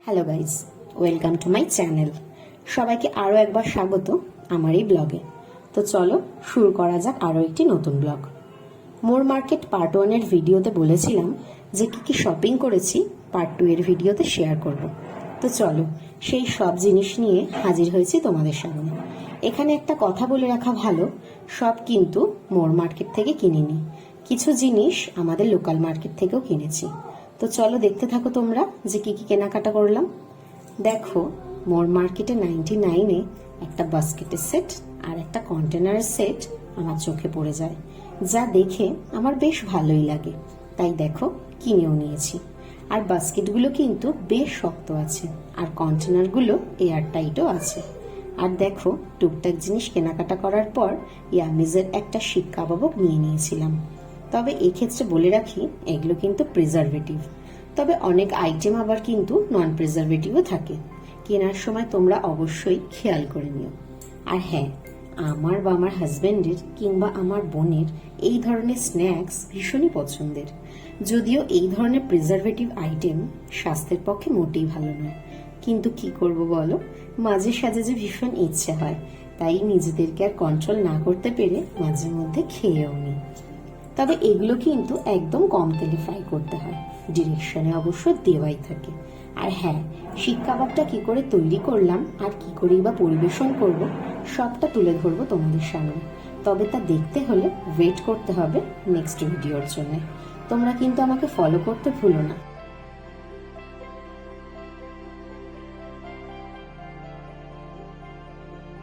Hello guys, welcome to my channel. সবাইকে আরও একবার স্বাগত আমার এই ব্লগে। তো চলো শুরু করা যাক আরও একটি নতুন ব্লগ। মোর মার্কেট পার্ট 1-এর ভিডিওতে বলেছিলাম যে কি শপিং করেছি পার্ট 2 এর ভিডিওতে শেয়ার করব। তো চলো সেই সব জিনিস নিয়ে হাজির হয়েছি তোমাদের সামনে। এখানে একটা কথা বলে রাখা ভালো, সব কিন্তু মোর মার্কেট থেকে কিনিনি, কিছু জিনিস আমাদের লোকাল মার্কেট থেকেও কিনেছি। তো চলো দেখতে থাকো তোমরা যে কি কেনাকাটা করলাম। দেখো, মোর মার্কেটে 99-এ একটা বাস্কেটের সেট আর একটা কন্টেনারের সেট আমার চোখে পড়ে যায়, যা দেখে আমার বেশ ভালোই লাগে, তাই দেখো কিনেও নিয়েছি। আর বাস্কেটগুলো কিন্তু বেশ শক্ত আছে আর কন্টেনারগুলো এয়ার টাইটও আছে। আর দেখো, টুকটাক জিনিস কেনাকাটা করার পর ইয়ামিজের একটা শিক কাবাবও নিয়ে নিয়েছিলাম। তবে এক্ষেত্রে বলে রাখি, এগুলো কিন্তু প্রিজারভেটিভ, তবে অনেক আইটেম আবার কিন্তু নন প্রিজারভেটিভও থাকে। কেনার সময় তোমরা অবশ্যই খেয়াল করে নিও। আর হ্যাঁ, আমার বা আমার হাজব্যান্ডের কিংবা আমার বোনের এই ধরনের স্ন্যাক্স ভীষণই পছন্দের, যদিও এই ধরনের প্রিজারভেটিভ আইটেম স্বাস্থ্যের পক্ষে মোটেই ভালো নয়, কিন্তু কি করব বলো, মাঝে সাঝে যে ভীষণ ইচ্ছে হয়, তাই নিজেদেরকে আর কন্ট্রোল না করতে পেরে মাঝে মধ্যে খেয়েও নিই। তবে এগুলো কিন্তু একদম কম তেলে ফ্রাই করতে হয়, ডিরেকশনে অবশ্য দেওয়াই থাকে। আর হ্যাঁ, শিক কাবাবটা কি করে তৈরি করলাম আর কি করেই বা পরিবেশন করব, সবটা তুলে ধরবো তোমাদের সামনে। তবে তা দেখতে হলে ওয়েট করতে হবে নেক্সট ভিডিওর জন্য। তোমরা কিন্তু আমাকে ফলো করতে ভুলো না।